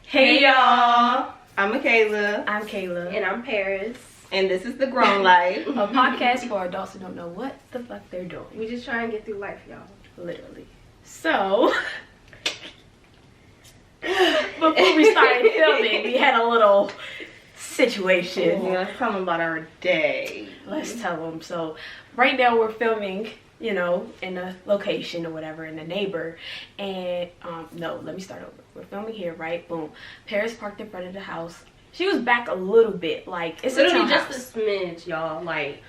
Hey y'all, I'm Michaela. I'm Kayla. And I'm Paris. And this is The Grown Life. A podcast for adults who don't know what the fuck they're doing. We just try and get through life, y'all. Literally. So, before we started filming, we had a little situation. Yeah, let's tell them about our day. Let's tell them. So, right now we're filming, you know, in a location or whatever, in the neighbor. And, no, let me start over. We're filming here, right? Boom. Paris parked in front of the house. She was back a little bit, like, it's literally a just a smidge, y'all. Like,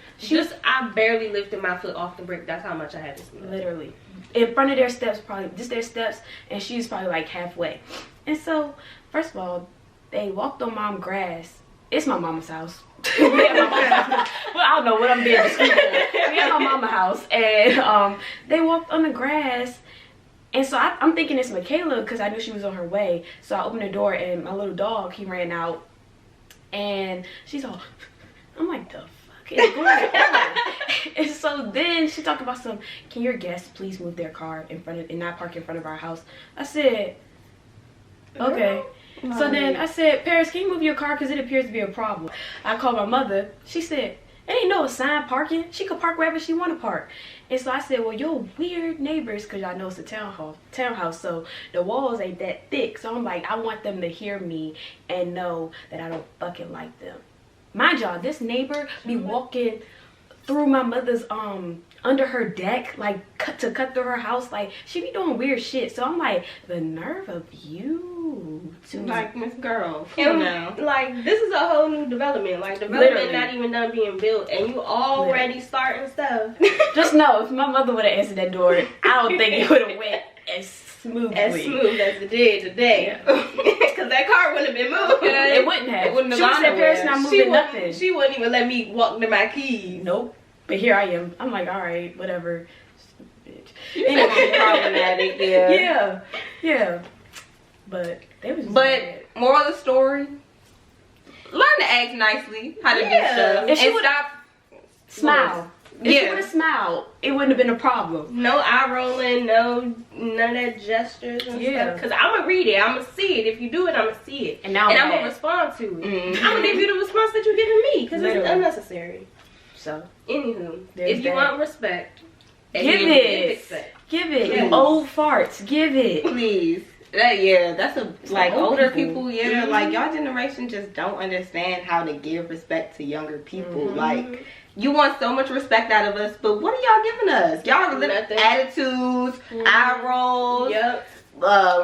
I barely lifted my foot off the brick. That's how much I had to smidge. Literally. In front of their steps, probably, just their steps, and she's probably like halfway. And so, first of all, they walked on mom's grass. It's my mama's house. We at my mama's house. Well, I don't know what I'm being discreet for. We at my mama's house, and they walked on the grass. And so I'm thinking it's Michaela because I knew she was on her way. So I opened the door, and my little dog, he ran out. And she's all, I'm like, the fuck is going on? And so then she talked about can your guests please move their car in front of, and not park in front of our house? I said, okay. So then I said, Paris, can you move your car because it appears to be a problem? I called my mother. She said, it ain't no assigned parking. She could park wherever she want to park. And so I said, well, you're weird neighbors because y'all know it's a townhouse, so the walls ain't that thick. So I'm like, I want them to hear me and know that I don't fucking like them. Mind y'all, this neighbor be walking through my mother's under her deck, like cut through her house, like she be doing weird shit. So I'm like, the nerve of you to like Miss Girl. And now, like, this is a whole new development. Like, development literally not even done being built, and you already starting stuff. Just know, if my mother would have answered that door, I don't think it would have went as smoothly. As smooth as it did today. Because that car wouldn't have been moved. It wouldn't have. It wouldn't have she would gone said, Paris not moving nothing. She wouldn't even let me walk to my keys. Nope. But here I am. I'm like, all right, whatever. Bitch. Anyway, problematic, yeah. Yeah. But they was. But moral of the story: learn to act nicely, how to do stuff, if she and would stop. Smile. If she would have smiled, it wouldn't have been a problem. No eye rolling, none of that gestures and stuff. Because I'm going to read it. I'm going to see it. If you do it, I'm going to see it. And I'm going to respond to it. Mm-hmm. I'm going to give you the response that you're giving me. Because it's unnecessary. So, anywho, if you want respect, give it. Give it. You old farts. Give it. Please. That's like older people, like y'all generation just don't understand how to give respect to younger people. Like, you want so much respect out of us, but what are y'all giving us? Y'all little attitudes, eye rolls,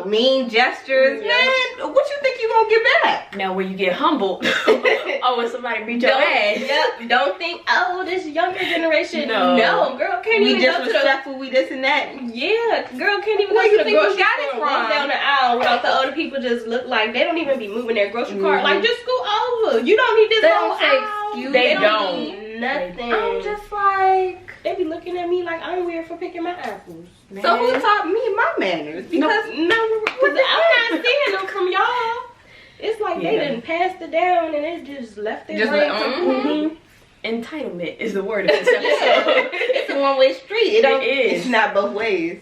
mean gestures. Man, what you think you gonna get back? Now when you get humbled, when somebody beat your ass. Don't think, oh, this younger generation. No, girl can't even go to the we this and that. Yeah, girl can't even go to the grocery store, walk down the aisle without the older people just look like they don't even be moving their grocery cart. Like, just scoot over. You don't need this whole aisle. They don't need nothing. I'm just like, they be looking at me like I'm weird for picking my apples. Man. So who taught me my manners? Because I'm not seeing them from y'all. It's like they didn't pass it down and it just left it right. Entitlement is the word of this episode. It's a one-way street. It is. It's not both ways.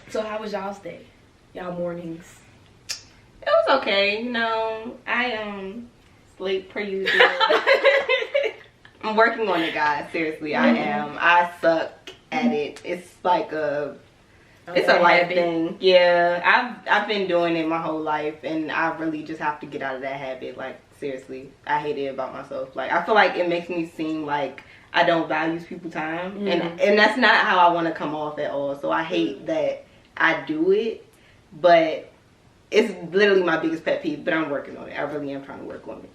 So how was y'all's day? Y'all mornings? It was okay. You know, I sleep per usual. I'm working on it, guys. Seriously, I am. I suck at it. It's like it's a life thing. Yeah, I've been doing it my whole life, and I really just have to get out of that habit. Like, seriously, I hate it about myself. Like, I feel like it makes me seem like I don't value people's time, and that's not how I want to come off at all. So I hate that I do it, but it's literally my biggest pet peeve. But I'm working on it. I really am trying to work on it.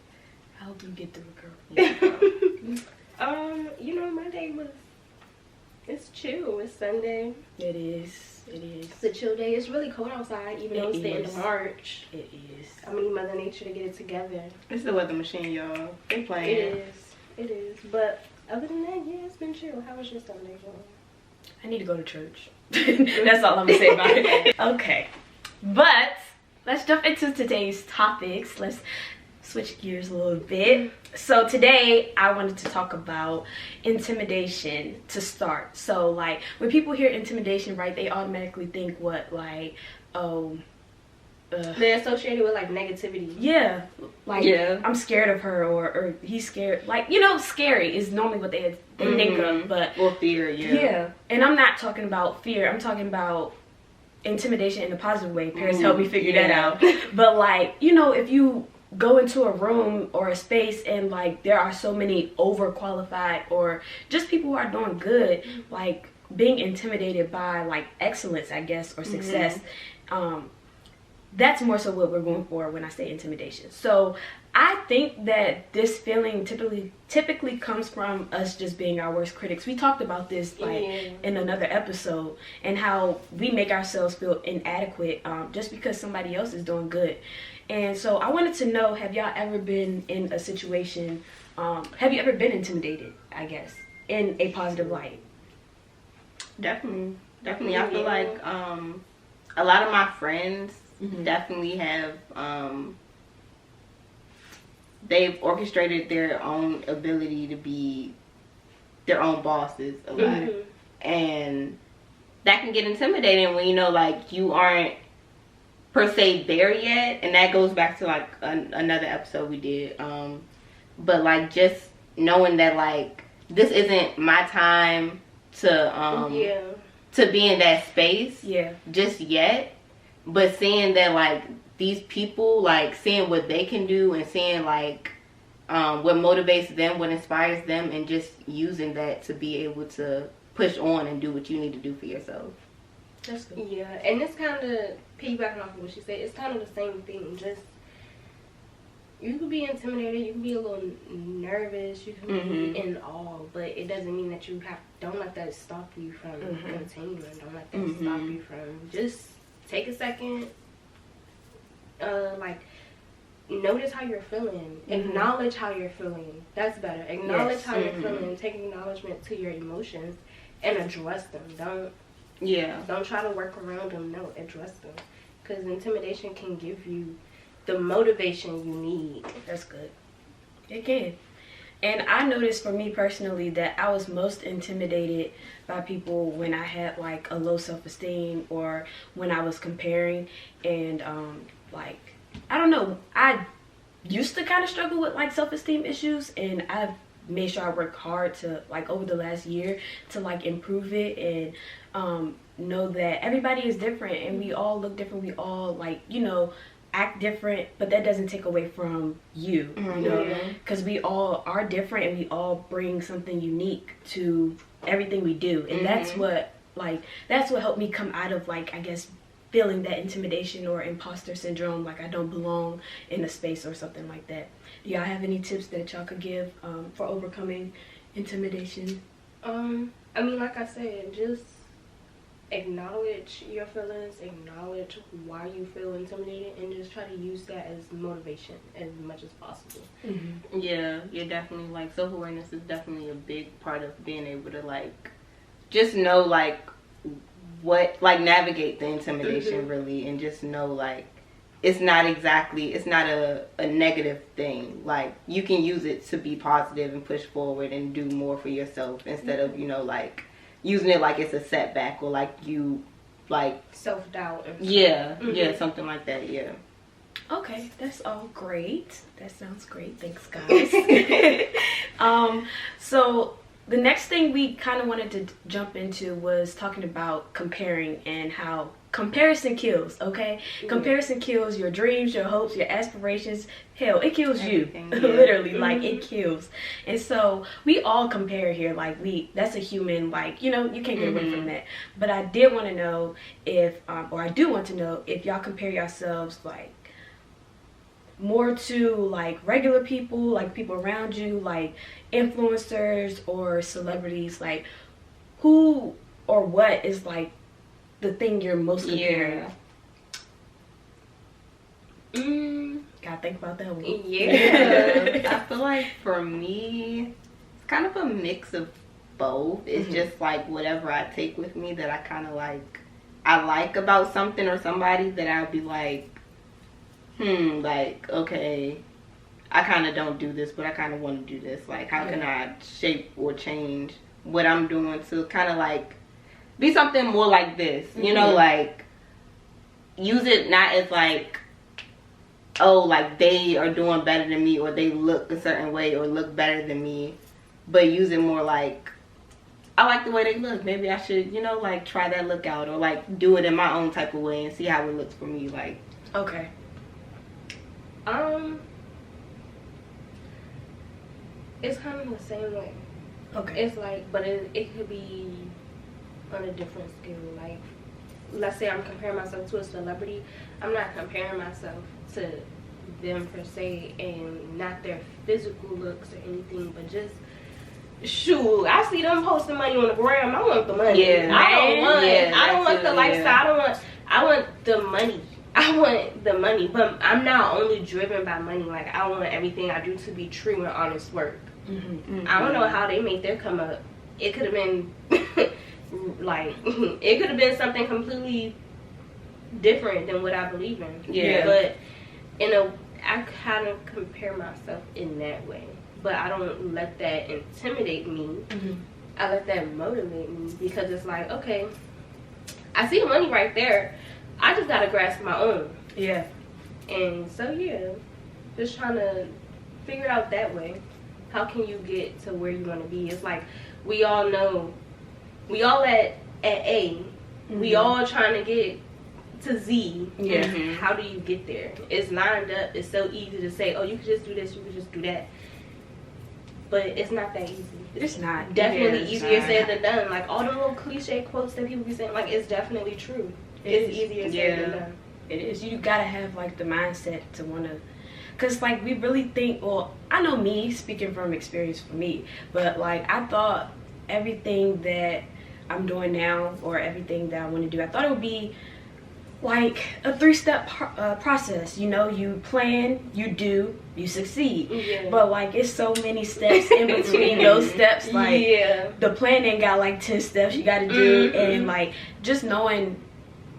I hope you get through it, girl. You know, my day it's chill. It's Sunday. It is. It's a chill day. It's really cold outside, even though it's the end of March. It is. I need Mother Nature to get it together. It's the weather machine, y'all. They playing. It is. But other than that, it's been chill. How was your Sunday, John? I need to go to church. That's all I'm gonna say about it. Okay, but let's jump into today's topics. Let's switch gears a little bit. So today I wanted to talk about intimidation to start. So like when people hear intimidation, right, they automatically think what, like, oh, they're associated with like negativity. Yeah, like I'm scared of her, or he's scared. Like, you know, scary is normally what they think of, but or fear. Yeah, and I'm not talking about fear. I'm talking about intimidation in a positive way. Paris helped me figure that out. But like, you know, if you go into a room or a space and like there are so many overqualified or just people who are doing good, like being intimidated by like excellence, I guess, or success. That's more so what we're going for when I say intimidation. So I think that this feeling typically comes from us just being our worst critics. We talked about this like in another episode, and how we make ourselves feel inadequate just because somebody else is doing good. And so I wanted to know, have y'all ever been in a situation, have you ever been intimidated, I guess, in a positive light? Definitely. I feel like a lot of my friends definitely have they've orchestrated their own ability to be their own bosses a lot, and that can get intimidating when you know like you aren't per se there yet. And that goes back to like another episode we did, but like just knowing that like this isn't my time to be in that space just yet, but seeing that like these people, like seeing what they can do and seeing like what motivates them, what inspires them, and just using that to be able to push on and do what you need to do for yourself. That's good. Yeah, and it's kind of piggybacking off of what she said. It's kind of the same thing. Just you can be intimidated, you can be a little nervous, you can be in awe, but it doesn't mean that you don't let that stop you from continuing. Don't let that stop you from just take a second, like notice how you're feeling, acknowledge how you're feeling. That's better. Acknowledge how you're feeling, take acknowledgement to your emotions, and address them. Don't try to work around them. No, address them, because intimidation can give you the motivation you need. That's good. It can. And I noticed for me personally that I was most intimidated by people when I had like a low self-esteem, or when I was comparing. And like, I don't know, I used to kind of struggle with like self-esteem issues, and I've made sure I worked hard to like over the last year to like improve it, and know that everybody is different and we all look different. We all like, you know, act different, but that doesn't take away from you, you know, because we all are different and we all bring something unique to everything we do. And that's what helped me come out of like, I guess, feeling that intimidation or imposter syndrome, like I don't belong in a space or something like that. Do y'all have any tips that y'all could give for overcoming intimidation? I mean, like I said, just acknowledge your feelings, acknowledge why you feel intimidated, and just try to use that as motivation as much as possible. Yeah, definitely. Like, self-awareness is definitely a big part of being able to like just know like what, like, navigate the intimidation really, and just know like it's not a negative thing. Like, you can use it to be positive and push forward and do more for yourself, instead of, you know, like using it like it's a setback, or like you like self-doubt. Yeah, something like that. Okay, that's all great. That sounds great. Thanks, guys. So the next thing we kind of wanted to jump into was talking about comparing, and how comparison kills, okay? Comparison kills your dreams, your hopes, your aspirations. Hell, it kills everything, you. Literally, like, it kills. And so we all compare here. Like, that's a human, like, you know, you can't get away from that. But I did want to know if, or I do want to know if y'all compare yourselves, like, more to, like, regular people, like people around you, like influencers or celebrities. Like, who or what is, like, the thing you're most comparing? Gotta think about that one. I feel like for me, it's kind of a mix of both. It's just like whatever I take with me that I kind of like, I like about something or somebody, that I'll be like, like, okay, I kind of don't do this, but I kind of want to do this. Like, how can I shape or change what I'm doing to kind of like be something more like this, you know, like use it not as like oh, like they are doing better than me, or they look a certain way, or look better than me, but use it more like, I like the way they look. Maybe I should, like try that look out, or like do it in my own type of way and see how it looks for me. Like, okay. It's kind of the same way. Okay. It's like, but it could be on a different scale. Like, let's say I'm comparing myself to a celebrity. I'm not comparing myself to them per se, and not their physical looks or anything, but just, shoot, I see them posting money on the gram. I want the money. Yeah, I don't want the lifestyle. I want the money. I want the money, but I'm not only driven by money. Like, I want everything I do to be true and honest work. I don't know how they made their come up. It could have been like, it could have been something completely different than what I believe in. Yeah. But I kind of compare myself in that way, but I don't let that intimidate me. I let that motivate me, because it's like, okay, I see the money right there. I just gotta grasp my own. Yeah. And so just trying to figure it out that way. How can you get to where you want to be? It's like, we all know, we all at A, we all trying to get to Z. Yeah. How do you get there? It's lined up. It's so easy to say, oh, you could just do this, you could just do that. But it's not that easy. It's not. Definitely easier said than done. Like, all the little cliche quotes that people be saying, like, it's definitely true. It's easier said than done. It is. You gotta have, like, the mindset to want to, because, like, we really think, well, I know me, speaking from experience for me, but, like, I thought everything that I'm doing now, or everything that I want to do, I thought it would be like a 3-step process. You plan, you do, you succeed. But, like, it's so many steps in between those steps. Like, the planning got like 10 steps you gotta do. And, like, just knowing,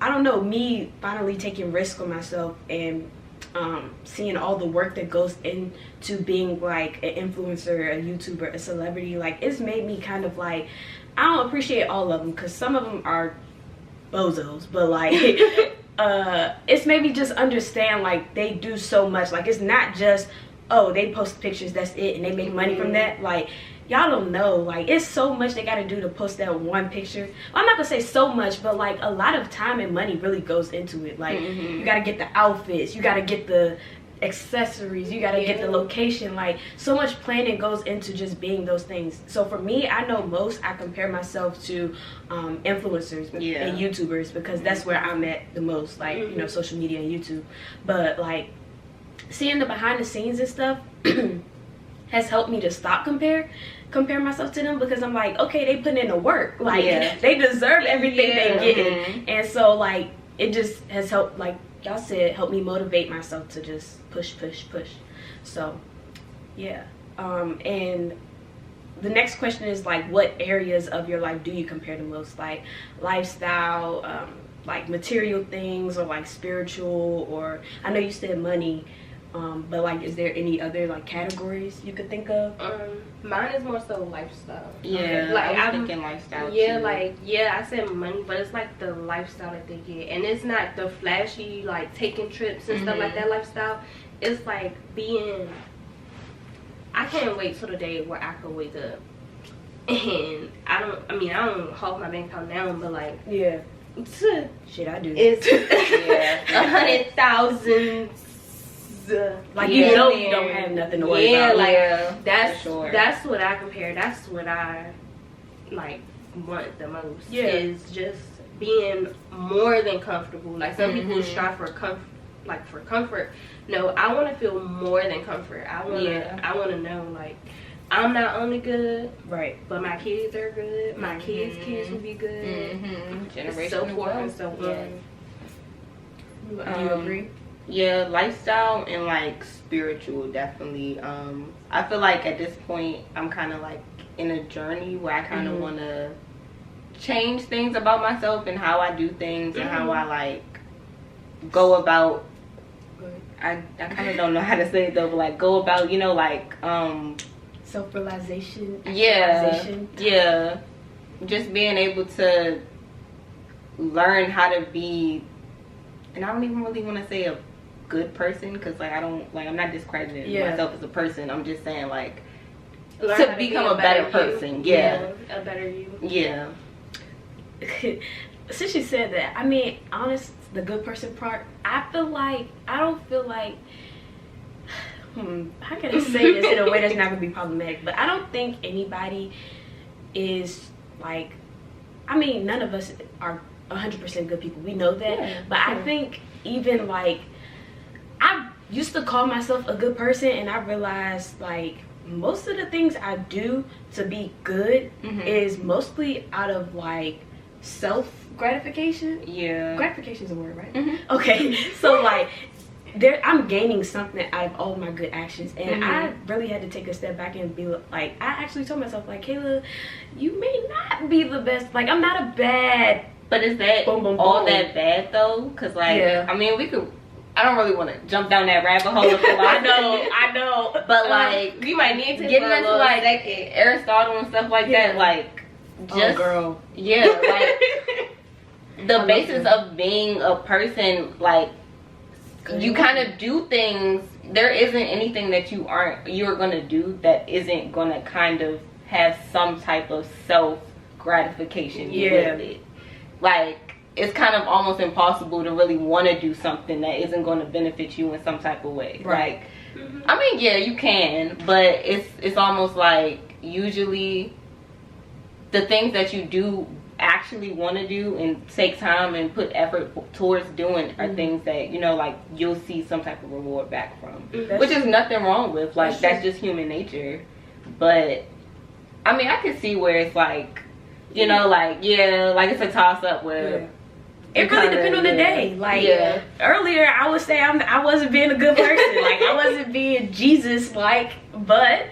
I don't know, me finally taking risk on myself, and seeing all the work that goes into being, like, an influencer, a YouTuber, a celebrity. Like, it's made me kind of, like, I don't appreciate all of them, because some of them are bozos, but, like, it's made me just understand, like, they do so much. Like, it's not just, oh, they post pictures, that's it, and they make money from that. Like, y'all don't know, like, it's so much they gotta do to post that one picture. Well, I'm not gonna say so much, but, like, a lot of time and money really goes into it. Like, you gotta get the outfits, you gotta get the accessories, you gotta get the location. Like, so much planning goes into just being those things. So for me, I know I compare myself to influencers and YouTubers, because that's where I'm at the most, like, social media and YouTube. But, like, seeing the behind the scenes and stuff has helped me to stop compare myself to them, because I'm like, okay, they put in the work, like, they deserve everything they get. And so, like, it just has helped, like y'all said, help me motivate myself to just push. So yeah. And the next question is, like, what areas of your life do you compare the most? Like, lifestyle, like material things, or like spiritual, or I know you said money, but, like, is there any other, like, categories you could think of? Mine is more so lifestyle. Yeah, like, I'm thinking lifestyle too. Like, I said money, but it's like the lifestyle that they get, and it's not the flashy, like, taking trips and stuff like that lifestyle. It's like being. I can't wait till the day where I can wake up, and I don't hold my bank account now, but, like, shit, I do. It's 100,000. Like, you don't have nothing to worry about. Like, that's what I compare. That's what I, like, want the most. Is just being more than comfortable. Like, some people strive for comfort. No, I want to feel more than comfort. I want to know, like, I'm not only good, right, but my kids are good. My kids will be good. Generational so forth and so on. You agree? Yeah, lifestyle and, like, spiritual, definitely. I feel like at this point I'm kind of, like, in a journey where I kind of want to change things about myself and how I do things and how I, like, go about. I kind of don't know how to say it though, but, like, go about, like, self-realization. Yeah, just being able to learn how to be, and I don't even really want to say a good person, because like I'm not discrediting myself as a person. I'm just saying like Learn to how become a better person. Yeah. A better you. Yeah. Since you said that, I mean, honest, the good person part, I don't feel like how can I say this in a way that's not gonna be problematic, but I don't think anybody is like, I mean, none of us are 100% good people, we know that, but I think even like, I used to call myself a good person, and I realized like most of the things I do to be good is mostly out of like self gratification. Yeah. Gratification is a word, right? Okay. So like I'm gaining something out of all of my good actions, and I really had to take a step back and be like, I actually told myself like, Kayla, you may not be the best, like I'm not a bad, but is that all that bad though? Because like I mean, I don't really want to jump down that rabbit hole. I know, but like we might need to get into like Aristotle and stuff like that, like just girl, like the basis of being a person, like you kind of do things. There isn't anything that you're gonna do that isn't gonna kind of have some type of self gratification with it. Like it's kind of almost impossible to really want to do something that isn't going to benefit you in some type of way. Right. Like I mean, yeah, you can, but it's almost like usually the things that you do actually want to do and take time and put effort towards doing are things that, you know, like you'll see some type of reward back from, which is nothing wrong with. Like that's just human nature. But I mean, I can see where it's like, you know, like like it's a toss up where it really depends on the day. Like earlier I would say I wasn't being a good person. Like I wasn't being Jesus like, but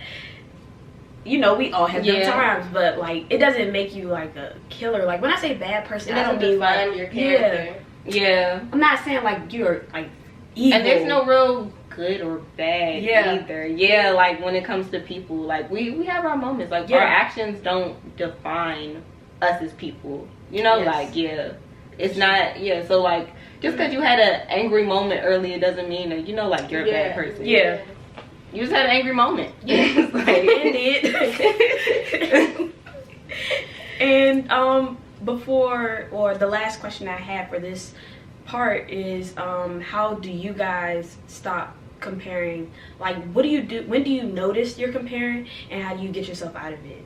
you know, we all have them times, but like it doesn't make you like a killer. Like when I say bad person, I don't mean like your character. I'm not saying like you're like evil. And there's no real good or bad either. Like when it comes to people, like we have our moments. Like our actions don't define us as people. You know, like it's not so like just because you had an angry moment earlier doesn't mean that, you know, like you're a bad person. You just had an angry moment. And before, or the last question I have for this part is how do you guys stop comparing? Like what do you do, when do you notice you're comparing, and how do you get yourself out of it?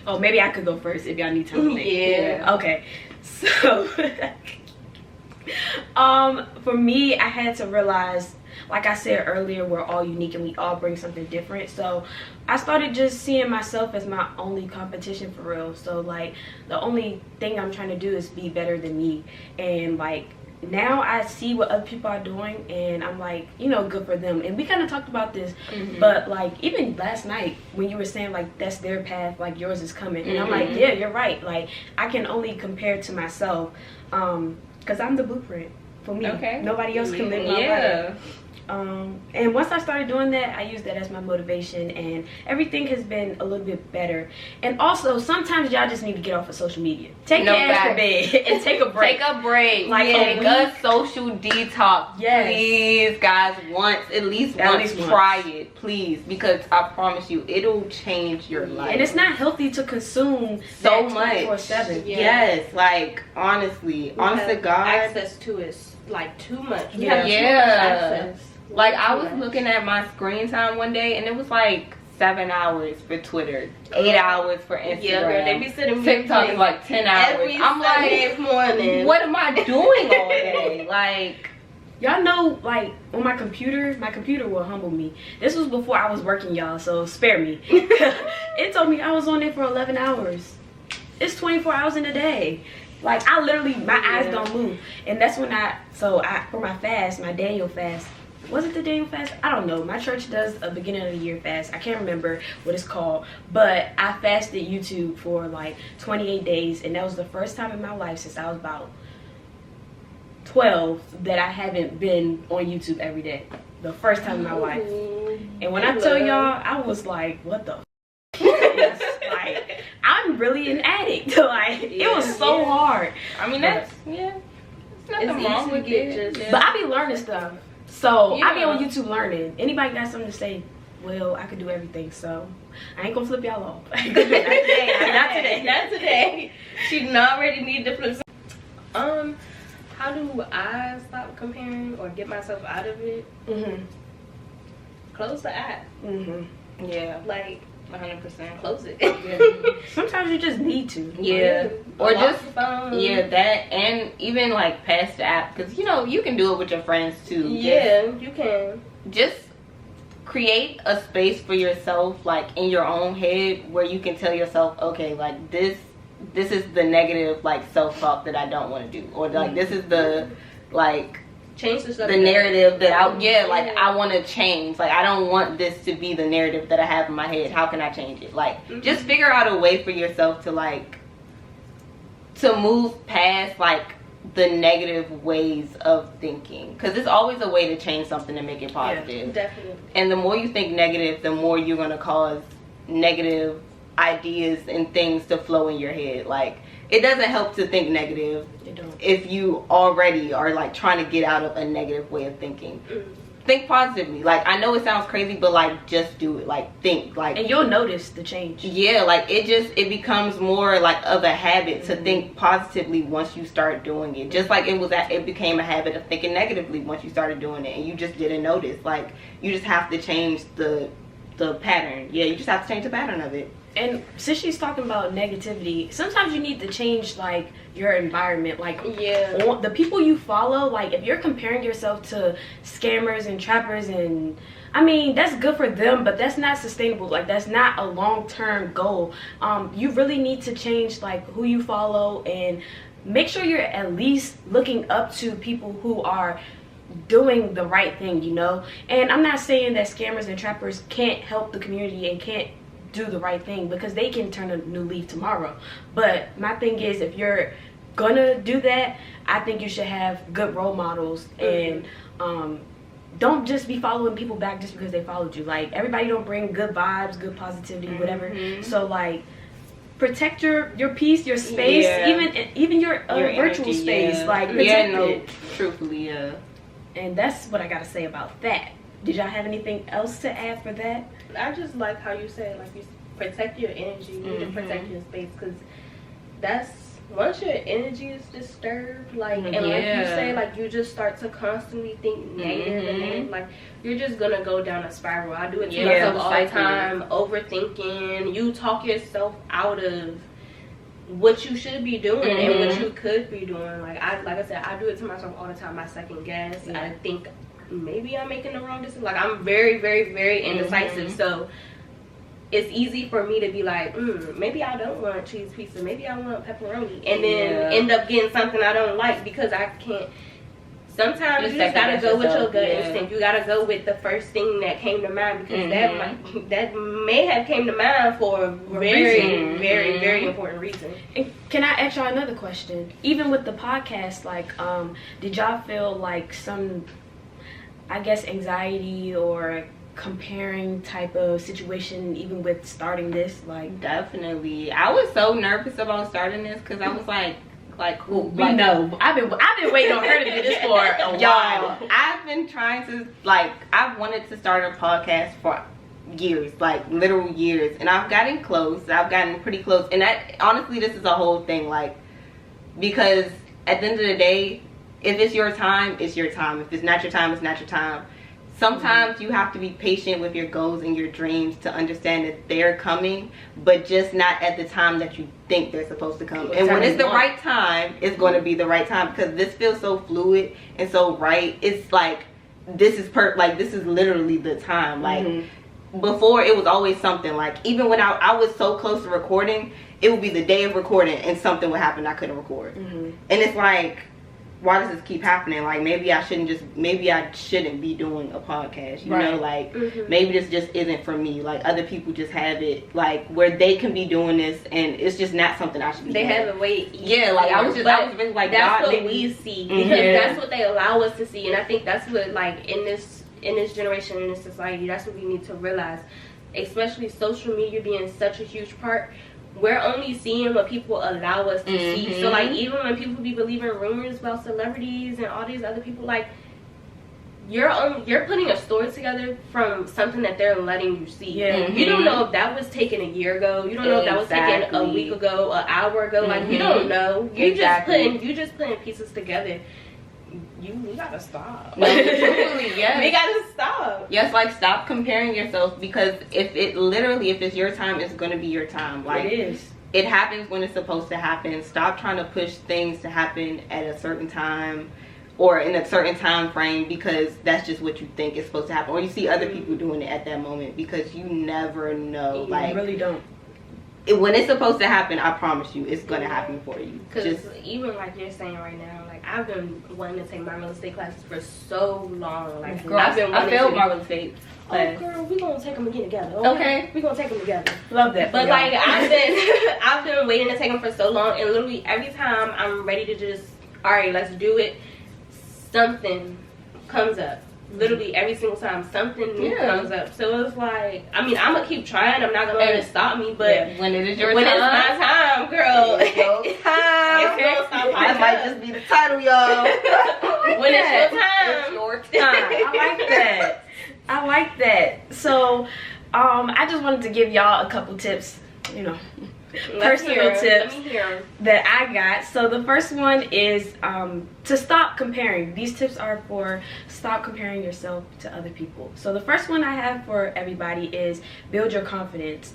Oh, maybe I could go first if y'all need time to think. Okay, so for me, I had to realize, like I said earlier, we're all unique and we all bring something different. So I started just seeing myself as my only competition for real. So like the only thing I'm trying to do is be better than me. And like now I see what other people are doing, and I'm like, you know, good for them. And we kind of talked about this, but like even last night when you were saying like that's their path, like yours is coming, and I'm like, yeah, you're right. Like I can only compare to myself, because I'm the blueprint for me. Nobody else can live my life. And once I started doing that, I used that as my motivation, and everything has been a little bit better. And also sometimes y'all just need to get off of social media. Take your ass to bed and take a break. Take a break. Like a social detox. Please, guys, at least once try it, please, because I promise you it'll change your life. And it's not healthy to consume so much 24/7. Yes, like honestly, honest to God, access to is like too much. You have too much access. Like I was looking at my screen time one day, and it was like 7 hours for Twitter, 8 hours for Instagram. Yeah, they be sitting TikTok is like 10 hours. I'm like, morning. what am I doing all day? Like, y'all know, like on my computer will humble me. This was before I was working, y'all, so spare me. It told me I was on there for 11 hours. It's 24 hours in a day. Like I literally, my eyes don't move, and that's when for my fast, my Daniel fast. Was it the Daniel fast? I don't know. My church does a beginning of the year fast. I can't remember what it's called, but I fasted YouTube for like 28 days, and that was the first time in my life since I was about 12 that I haven't been on YouTube every day. The first time in my life. And when I tell y'all, I was like, what the like, I'm really an addict. Like it was so hard. I mean, that's Nothing wrong with it. But I be learning stuff. So I be Yeah. on YouTube learning. Anybody got something to say? Well, I could do everything, so I ain't gonna flip y'all off. Not today. Not today. She not ready need to flip. How do I stop comparing or get myself out of it? Close the app. Yeah, Like 100%. close it. Sometimes you just need to. Yeah, or Lock just the phone. yeah, that, and even like past the app, because you know you can do it with your friends too. Yeah, you can. Just create a space for yourself, like in your own head, where you can tell yourself, okay, like this is the negative like self-talk that I don't want to do, or like this is the like Change the stuff. the narrative that I want to change. Like I don't want this to be the narrative that I have in my head. How can I change it? Like just figure out a way for yourself to like to move past like the negative ways of thinking, because it's always a way to change something and make it positive. Yeah, definitely. And the more you think negative, the more you're going to cause negative ideas and things to flow in your head. Like it doesn't help to think negative if you already are like trying to get out of a negative way of thinking. Think positively. Like I know it sounds crazy, but like just do it. Like think, like, and you'll notice the change. Yeah, like it becomes more like of a habit to think positively once you start doing it. Just like it became a habit of thinking negatively once you started doing it, and you just didn't notice. Like you just have to change the pattern. Yeah, you just have to change the pattern of it. And since she's talking about negativity, sometimes you need to change like your environment, like the people you follow. Like if you're comparing yourself to scammers and trappers, and I mean that's good for them, but that's not sustainable. Like that's not a long-term goal. You really need to change like who you follow, and make sure you're at least looking up to people who are doing the right thing, you know. And I'm not saying that scammers and trappers can't help the community and can't do the right thing, because they can turn a new leaf tomorrow. But my thing is, if you're gonna do that, I think you should have good role models, and don't just be following people back just because they followed you. Like everybody don't bring good vibes, good positivity, whatever. So like protect your peace, your space, even your virtual energy, space. Like protect it. Truthfully, And that's what I gotta say about that. Did y'all have anything else to add for that? I just like how you said, like, you protect your energy, you need to protect your space, because that's, once your energy is disturbed, like, and like you say, like, you just start to constantly think negative and negative, like, you're just gonna go down a spiral. I do it to myself all the time, overthinking. You talk yourself out of what you should be doing and what you could be doing. Like I said, I do it to myself all the time. I second guess. I think maybe I'm making the wrong decision. Like I'm very, very, very indecisive. So it's easy for me to be like, maybe I don't want cheese pizza. Maybe I want pepperoni, and then end up getting something I don't like because I can't. Sometimes you just gotta go with your gut instinct. You gotta go with the first thing that came to mind, because that may have came to mind for a very, very, very important reason. And can I ask y'all another question? Even with the podcast, like, did y'all feel like some, I guess, anxiety or comparing type of situation even with starting this? Like, definitely. I was so nervous about starting this because I was like cool. We know. I've been waiting on her to do this for a while. I've been trying to, like, I've wanted to start a podcast for years, like literal years, and I've gotten close. I've gotten pretty close, and that, honestly, this is a whole thing, like, because at the end of the day, if it's your time, it's your time. If it's not your time, it's not your time. Sometimes you have to be patient with your goals and your dreams to understand that they're coming, but just not at the time that you think they're supposed to come. And when it's the right time, it's going to be the right time, because this feels so fluid and so right. It's like, this is this is literally the time. Like, before, it was always something. Like, even when I was so close to recording, it would be the day of recording and something would happen I couldn't record. And it's like, why does this keep happening? Like, maybe I shouldn't be doing a podcast, you know, like, maybe this just isn't for me. Like, other people just have it, like, where they can be doing this, and it's just not something I should be doing. They have a way. Yeah, like, I was really like, that's what we see, because that's what they allow us to see. And I think that's what, like, in this generation, in this society, that's what we need to realize, especially social media being such a huge part. we're only seeing what people allow us to see. So like even when people be believing rumors about celebrities and all these other people, like you're putting a story together from something that they're letting you see. You don't know if that was taken a year ago. You don't know if that was taken a week ago, an hour ago. Like you don't know. You just putting pieces together. We gotta stop. No, truly, yes. We gotta stop. Yes, like stop comparing yourself, because if it's your time, it's gonna be your time. Like it is. It happens when it's supposed to happen. Stop trying to push things to happen at a certain time or in a certain time frame because that's just what you think is supposed to happen, or you see other people doing it at that moment, because you never know. You really don't. When it's supposed to happen, I promise you, it's gonna happen for you. Because even like you're saying right now, like I've been wanting to take my real estate classes for so long. Like girl, I've been I failed my real estate class. Oh girl, we gonna take them again together. Okay. We gonna take them together. Love that. But like I've been waiting to take them for so long, and literally every time I'm ready to just, all right, let's do it, something comes up. Literally every single time something new comes up. So it's like, I mean, I'm gonna keep trying. I'm not gonna let it stop me. But when it is your when time, it's my time, girl, it's your time. It's gonna stop. That might just be the title, y'all. When it's your time, it's your time. I like that. I like that. So, I just wanted to give y'all a couple tips. You know, personal tips that I got. So the first one is to stop comparing. These tips are for stop comparing yourself to other people. So the first one I have for everybody is build your confidence.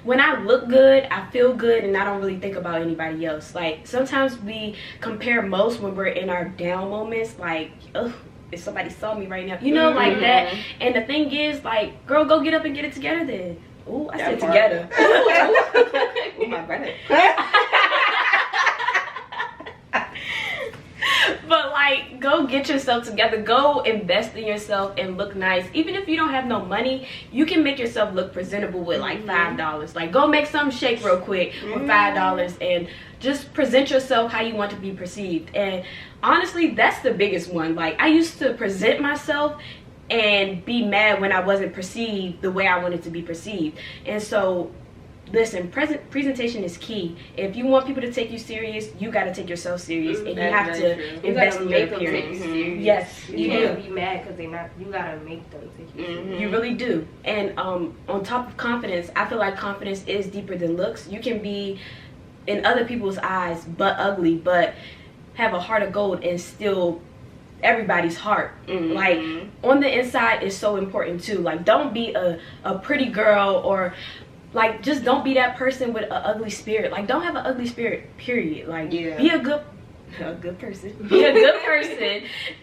When I look good, I feel good, and I don't really think about anybody else. Like sometimes we compare most when we're in our down moments, like, ugh, if somebody saw me right now, you know, like that. And the thing is, like, girl, go get up and get it together then. Ooh, I said together. Ooh, my brother. But like, go get yourself together. Go invest in yourself and look nice. Even if you don't have no money, you can make yourself look presentable with like $5. Like, go make something shake real quick with $5 and just present yourself how you want to be perceived. And honestly, that's the biggest one. Like, I used to present myself and be mad when I wasn't perceived the way I wanted to be perceived. And so, listen, presentation is key. If you want people to take you serious, you got to take yourself serious, and you have to invest in your appearance. Yes, you can't be mad because they're not. You gotta make them take you serious. You really do. And on top of confidence, I feel like confidence is deeper than looks. You can be in other people's eyes but ugly, but have a heart of gold and still everybody's heart. Like, on the inside is so important too. Like, don't be a pretty girl, or like, just don't be that person with an ugly spirit. Like, don't have an ugly spirit, period. Like, be a good person. Be a good person,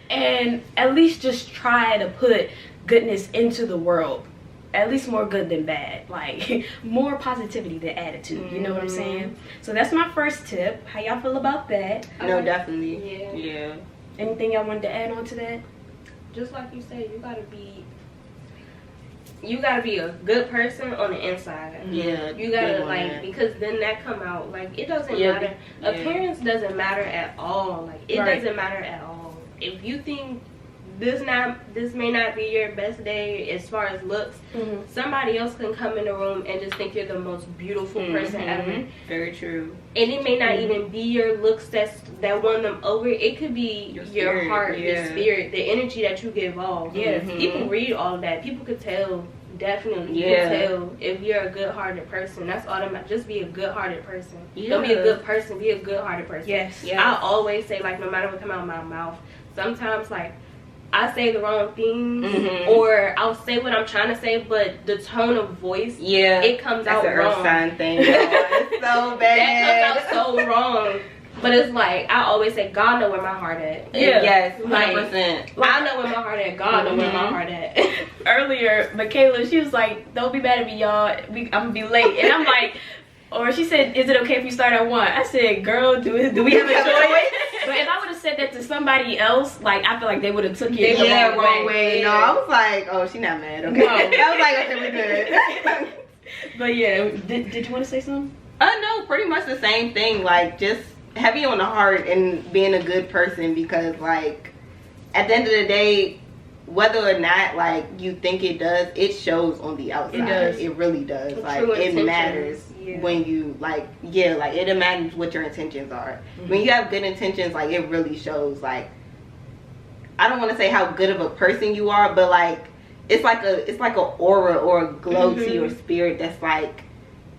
and at least just try to put goodness into the world. At least more good than bad. Like, more positivity than attitude. You know what I'm saying? So that's my first tip. How y'all feel about that? No, definitely. Yeah. Anything y'all wanted to add on to that? Just like you said, you gotta be a good person on the inside. Yeah. You gotta, like, because then that come out. Like, it doesn't matter. Appearance doesn't matter at all. Like, it doesn't matter at all. If you think this may not be your best day as far as looks, somebody else can come in the room and just think you're the most beautiful person ever. Very true. And it may not even be your looks that won them over. It could be your heart, your spirit, the energy that you give off. People read all of that. People could tell. Definitely, you can tell if you're a good-hearted person. That's automatic. Just be a good-hearted person. Don't be a good person. Be a good-hearted person. Yes. I always say, like, no matter what comes out of my mouth, sometimes, like, I say the wrong things, or I'll say what I'm trying to say, but the tone of voice, it comes out wrong. That's an sign thing. It's so bad. That comes out so wrong. But it's like, I always say, God know where my heart at. Yes, 100%. Like, I know where my heart at. God know where my heart at. Earlier, Michaela, she was like, don't be mad at me, y'all. I'm gonna be late. And I'm like, or she said, is it okay if you start at 1? I said, girl, do we have a choice? But if I would have said that to somebody else, like, I feel like they would have took it the wrong way. No, I was like, oh, she not mad. Okay. No. I was like, okay, we're good. But yeah, did you want to say something? No, pretty much the same thing. Like, just heavy on the heart and being a good person, because, like, at the end of the day, whether or not like you think it does, it shows on the outside. It does. It really does. Like True it intentions. matters when you like like it matters what your intentions are. When you have good intentions, like it really shows. Like I don't want to say how good of a person you are, but like it's like a aura or a glow to your spirit that's like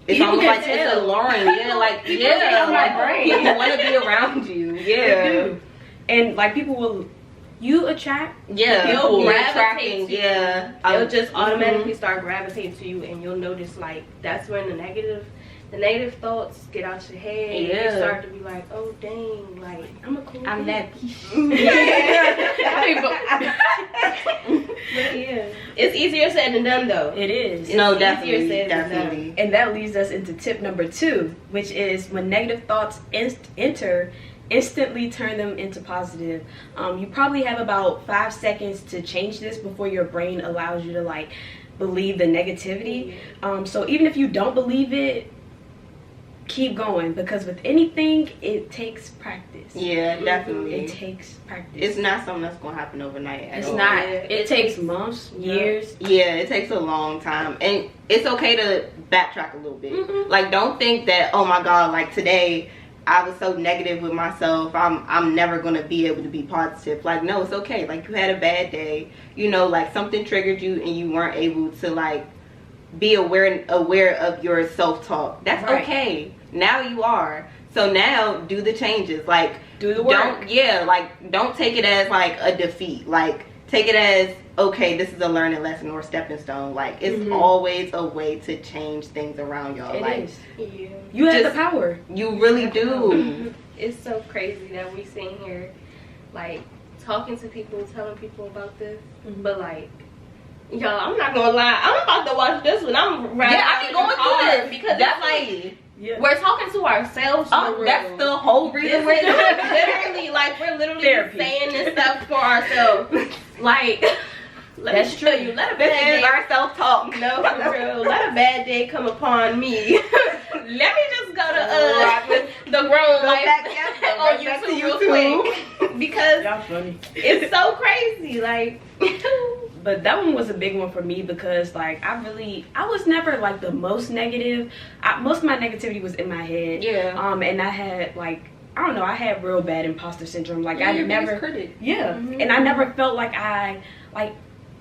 it's People almost can like it's tell. alluring. Yeah, like People can like tell my brain. people want to be around you. Yeah. They do. And like people will, you attract. Yeah, You'll you're gravitate attracting. to you. Yeah, They'll just automatically start gravitating to you, and you'll notice like that's when the negative thoughts get out your head. And you start to be like, oh dang, like I'm a cool. I'm that. But yeah, it's easier said than done though. It is. It's No, easier definitely, said than definitely. And that leads us into tip number 2, which is when negative thoughts enter, instantly turn them into positive. You probably have about 5 seconds to change this before your brain allows you to like believe the negativity. So even if you don't believe it, keep going, because with anything it takes practice. Yeah, definitely. It takes practice. It's not something that's gonna happen overnight at It's all. not. Yeah, It takes months, years. Yeah, it takes a long time, and it's okay to backtrack a little bit. Like, don't think that, oh my god, like today I was so negative with myself, I'm never gonna be able to be positive. Like, no, it's okay. Like, you had a bad day, you know, like something triggered you and you weren't able to like be aware of your self-talk. That's Right. okay. Now you are. So now do the changes. Like, Do the work. Don't take it as like a defeat. Like, take it as, okay, this is a learning lesson or stepping stone. Like, it's always a way to change things around y'all. It like, is. Yeah. You have the Just- power. you really do. It's so crazy that we sitting here like talking to people, telling people about this, but like, y'all, I'm not gonna lie, I'm about to watch this one. I'm right. Yeah, I be going through this because it's like Yeah. we're talking to ourselves. Oh, for real. that's the whole reason This we're is doing it. literally like we're literally Therapy. saying this stuff for ourselves. Like, let That's me tell true. you, let a This bad is day. our self-talk. No, for real. Let a bad day come upon me. Let me just go to the grown life back, yeah, on go back to YouTube real YouTube. quick because Y'all funny. it's so crazy. Like, But that one was a big one for me because like I was never like the most negative. Most of my negativity was in my head. Yeah. And I had like, I don't know, I had real bad imposter syndrome. Like I Your never biggest critic. Yeah. And I never felt like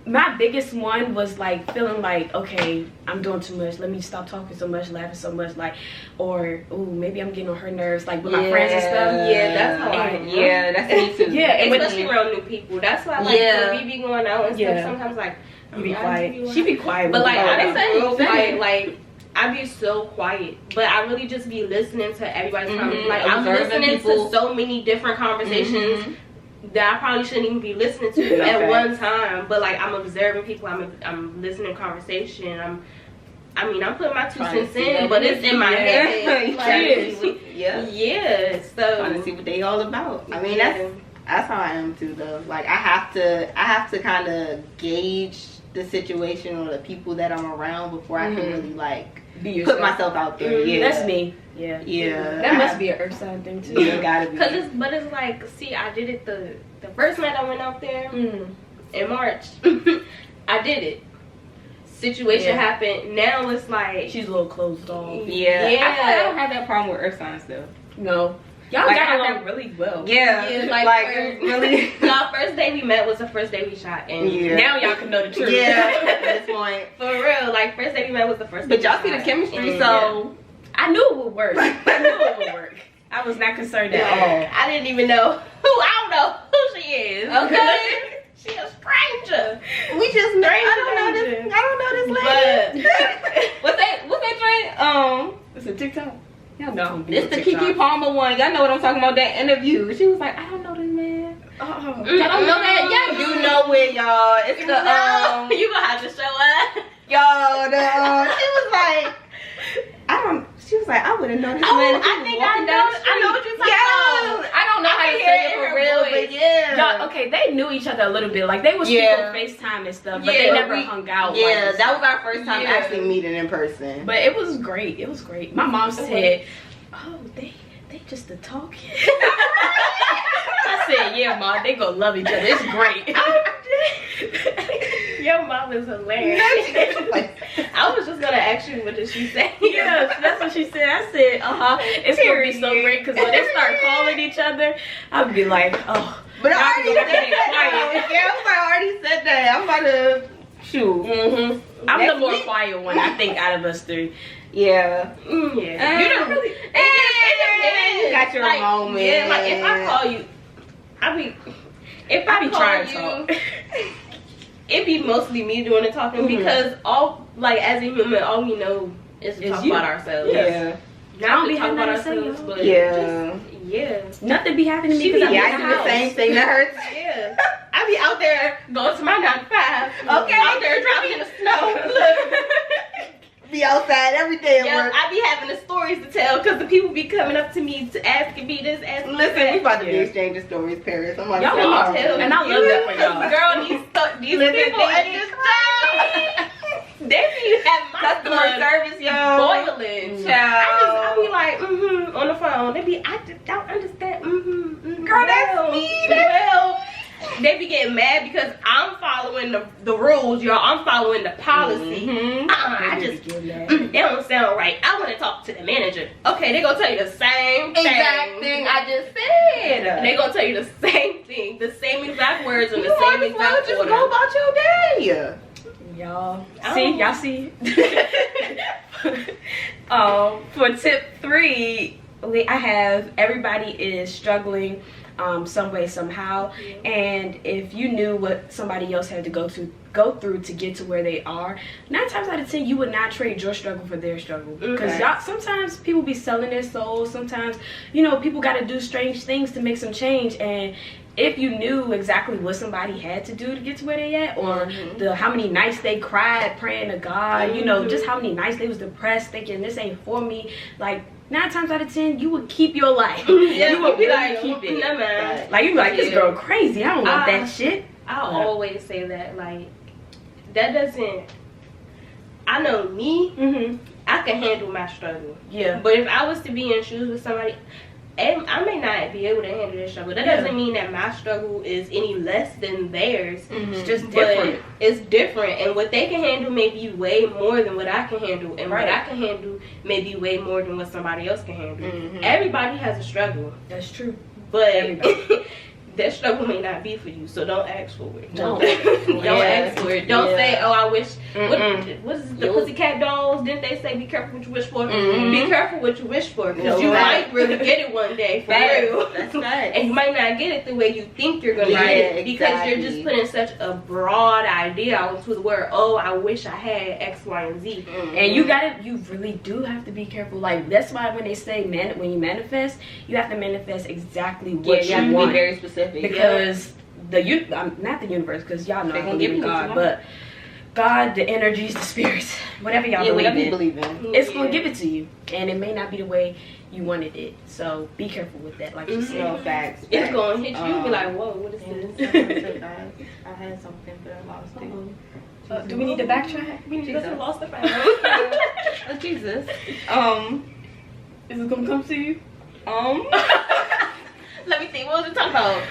my biggest one was like feeling like, okay, I'm doing too much. Let me stop talking so much, laughing so much, like, or ooh, maybe I'm getting on her nerves, like with my friends and stuff. Yeah, that's how I am. Yeah, that's me too. Yeah, and especially around new people. That's why, like, when we be going out and stuff, Yeah. sometimes like You be I quiet. be She be quiet. But when like we go I out. be real quiet, like I be so quiet, but I really just be listening to everybody's conversation. Like I'm Observing listening people. to so many different conversations that I probably shouldn't even be listening to at Okay. one time. But like I'm observing people, I'm listening to conversation. I'm putting my 2 Trying to cents see in, that but it's in my head. Like, Yeah. yeah, so Trying to see what they all about. I mean, that's how I am too, though. Like I have to kind of gauge the situation or the people that I'm around before I can really like Be yourself. put myself out there. Yeah, That's me. Yeah. Yeah, That must be an earth sign thing too. Yeah, gotta be. it's like, see, I did it the first night I went out there in March. I did it. Situation happened. Now it's like She's a little closed off. Yeah, Yeah. I feel like I don't have that problem with earth signs though. No. Y'all Like, got I along have- really well. Yeah, Yeah, like, like, it was really. our first day we met was the first day we shot, and Yeah. Now y'all can know the truth. Yeah, at this point. for real, like first day we met was the first day. But y'all we see the shot, chemistry, and, so I knew it would work. I knew it would work. I was not concerned at all. I didn't even know who. I don't know who she is. Okay. She a stranger. we just met. Stranger I don't know this lady. But what's that trend? It's a TikTok. Y'all know I'm It's the Kiki Palmer one. Y'all know what I'm talking about, that interview. She was like, I don't know this man. Oh. Y'all don't know that? Yeah, you know it, y'all. It's the, you gonna have to show up. y'all, she was like, she was like, I wouldn't know this man. if he I was think walking I down know. the I know what street." you're talking about. I don't know how to hear say it it for in her real, voice. but yeah. Y'all, okay, they knew each other a little bit. Like, they would speak Yeah. on FaceTime and stuff, but Yeah, they never we- hung out. Yeah, like, that was our first time Yeah. actually meeting in person. But it was great. It was great. My mom said, oh, they just a talking. I said, yeah, Mom, they gonna love each other. It's great. is hilarious. I was just gonna ask you, what did she say? Yeah, that's what she said. I said, it's gonna be so great because when they start calling each other, I'll be like, oh. But I already said that. Yeah, I already said that. I'm about to shoot. Mm-hmm. I'm the more quiet one, I think, out of us three. Yeah. Yeah. You don't really. You got your moment. Yeah, like if I call you, if I call trying you, to talk. It'd be mostly me doing the talking because as a human, all we know is to talk about ourselves. Yeah. Not be to talk having about nothing to say, ourselves, y'all. but Yeah. Nothing be happening to me because I'm Yeah, in I the do the house. same thing that hurts. Yeah. I be out there going to my 9 to 5. Okay. Out there driving in the snow. Look. Be outside every day at Yeah, work. I be having the stories to tell because the people be coming up to me to asking me this, asking me Listen, we that. about to be exchanging stories, Paris. I'm like, Y'all oh, are. tell And I love that for y'all. Girl, these people at this job, they be having my customer blood service, yo. boiling. Child. I be like, on the phone. They be, I just don't understand. Girl, that's me. Well, they be getting mad because I'm following the rules, y'all. I'm following the policy. I just, they don't sound right. I want to talk to the manager. Okay, they gonna tell you the same thing. Exact thing I just said. They gonna tell you the same thing, the same exact words and You the might same as well exact just order. go about your day. Y'all see? For tip 3, I have everybody is struggling some way, somehow. And if you knew what somebody else had to go through to get to where they are, 9 times out of 10 you would not trade your struggle for their struggle. Because y'all, sometimes people be selling their souls. Sometimes, people got to do strange things to make some change. And if you knew exactly what somebody had to do to get to where they at, or how many nights they cried praying to God, just how many nights they was depressed thinking this ain't for me, like 9 times out of 10 you would keep your life. You would be like, keep it. No, man. Like, you be like, this girl crazy, I don't want that shit. I'll always say that, like, that doesn't, I know me, I can handle my struggle. Yeah. But if I was to be in shoes with somebody, I may not be able to handle their struggle. That doesn't mean that my struggle is any less than theirs. It's just different. It's different, and what they can handle may be way more than what I can handle, and what I can handle may be way more than what somebody else can handle. Everybody has a struggle. That's true. But that struggle may not be for you, so don't ask for it. Don't Ask for it. Don't say, oh, I wish. What is the Pussycat Dolls? Didn't they say, be careful what you wish for? Be careful what you wish for, because you might really get it one day, for real. That's right. And you might not get it the way you think you're going to get it, because you're just putting such a broad idea out to the word, oh, I wish I had X, Y, and Z. And you really do have to be careful. Like, that's why when they say when you manifest, you have to manifest exactly what you want. Be very specific. Because not the universe, because y'all know I believe in God, but God, the energies, the spirits, whatever y'all believe in, it's gonna give it to you, and it may not be the way you wanted it. So be careful with that, like you said. No, facts. It's gonna hit you. You'll be like, whoa, what is this? I had something, but I lost it. Do we need to backtrack? We need to lost the phone. Oh, Jesus. Is it gonna come to you? Let me see. What was we talking about?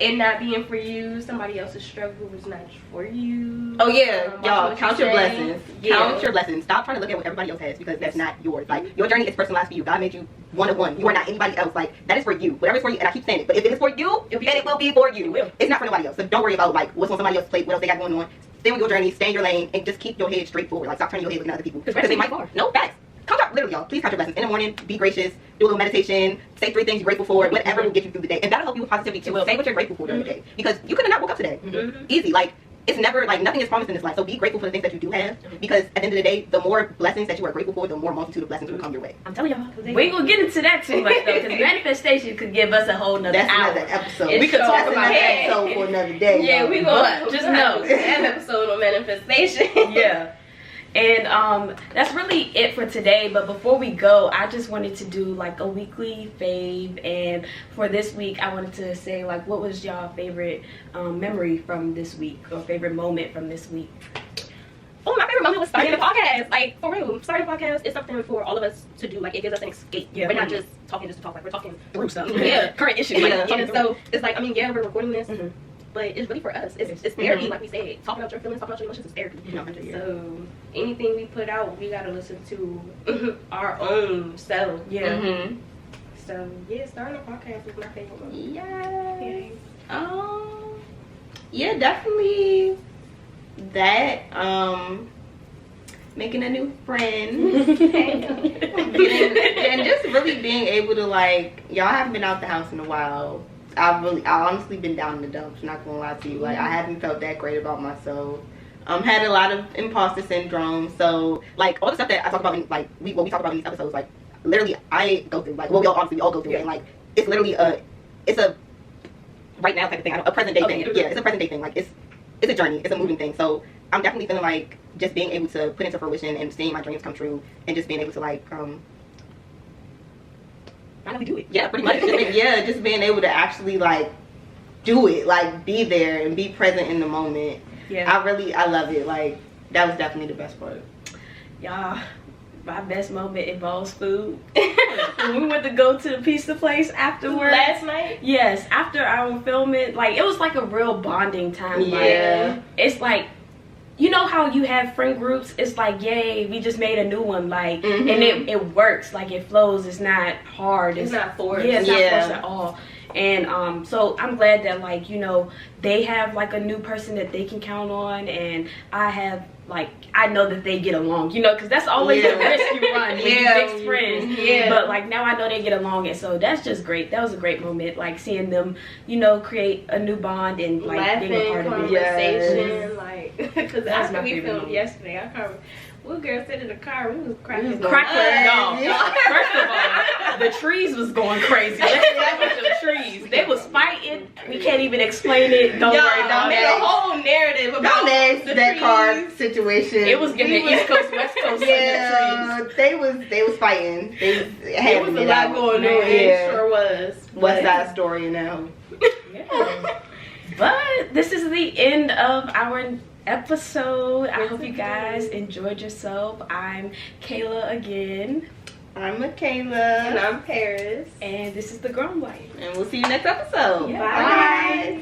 It not being for you. Somebody else's struggle was not for you. Oh yeah, y'all, what count you your say. blessings. Yeah. Count your blessings. Stop trying to look at what everybody else has, because that's not yours. Like, your journey is personalized for you. God made you one of one. You are not anybody else. Like, that is for you. Whatever is for you, and I keep saying it. But if it is for you, then it will be for you. It's not for nobody else. So don't worry about like what's on somebody else's plate, what else they got going on. Stay with your journey, stay in your lane, and just keep your head straight forward. Like, stop turning your head looking at other people, because they might fall. No, facts. Count your, literally, y'all. Please count your blessings. In the morning, be gracious. Do a little meditation. Say 3 things you're grateful for. Whatever will get you through the day, and that'll help you with positivity too. Say what you're grateful for during the day, because you could have not woke up today. Easy. Like, it's never, like, nothing is promised in this life. So be grateful for the things that you do have, because at the end of the day, the more blessings that you are grateful for, the more multitude of blessings will come your way. I'm telling y'all, we ain't gonna get into that too much though, because manifestation could give us a whole nother hour. Another episode. We could talk about that episode for another day. Yeah, y'all. we gonna just know an episode on manifestation. Yeah. And that's really it for today. But before we go, I just wanted to do like a weekly fave, and for this week I wanted to say, like, what was y'all favorite memory from this week, or favorite moment from this week? Oh, my favorite moment was starting the podcast. Like, for real, starting the podcast is something for all of us to do. Like, it gives us an escape. Yeah, we're not just talking just to talk. Like, we're talking through stuff. Yeah, Current issues. Yeah. So it's like, I mean, yeah, we're recording this, but it's really for us. It's therapy, like we said. Talking about your feelings, talking about your emotions is therapy. So anything we put out, we gotta listen to our own self. Yeah. So yeah, starting a podcast was my favorite one. Yes. Yeah, definitely that. Making a new friend. And just really being able to, like, y'all haven't been out the house in a while. I honestly been down in the dumps, not gonna lie to you. Like, I haven't felt that great about myself. Had a lot of imposter syndrome. So, like, all the stuff that I talk about in, like, what we talk about in these episodes, like, literally I go through, like, well, we all go through it, and, like, it's literally it's a right now type of thing, a present day thing. Yeah, it's a present day thing. Like, it's a journey, it's a moving thing. So I'm definitely feeling like just being able to put into fruition and seeing my dreams come true, and just being able to, like, finally do it. Yeah, pretty much. Just being able to actually, like, do it, like, be there and be present in the moment. Yeah, I love it. Like, that was definitely the best part. Y'all, my best moment involves food. When we went to go to the pizza place afterwards. Last night? Yes, after our filming, like, it was like a real bonding time. Yeah. Like, it's like, you know how you have friend groups? It's like, yay, we just made a new one. Like, and it works. Like, it flows. It's not hard. It's not forced. Yeah, it's not forced at all. And so I'm glad that, like, you know, they have, like, a new person that they can count on, and I have, like, I know that they get along, you know, because that's always a risk you run when you mix friends. Yeah. But, like, now I know they get along, and so that's just great. That was a great moment, like, seeing them, you know, create a new bond and, like, laughing, being a part of it. conversation, like, because after we filmed moment. yesterday, I can't remember. One girl said in the car, we was cracking up. Y'all. First of all, the trees was going crazy. Let's talk about the trees. They was fighting. We can't even explain it. Don't worry about made it. a whole narrative about the that trees. car situation. It was giving East Coast, West Coast. Yeah, they was fighting. There was a lot going on. It sure was. West Side Story now. Yeah. But this is the end of our episode. I hope you guys enjoyed yourself. I'm Kayla again. I'm Michaela. And I'm Paris. And this is The Grown Wife. And we'll see you next episode. Yeah. Bye.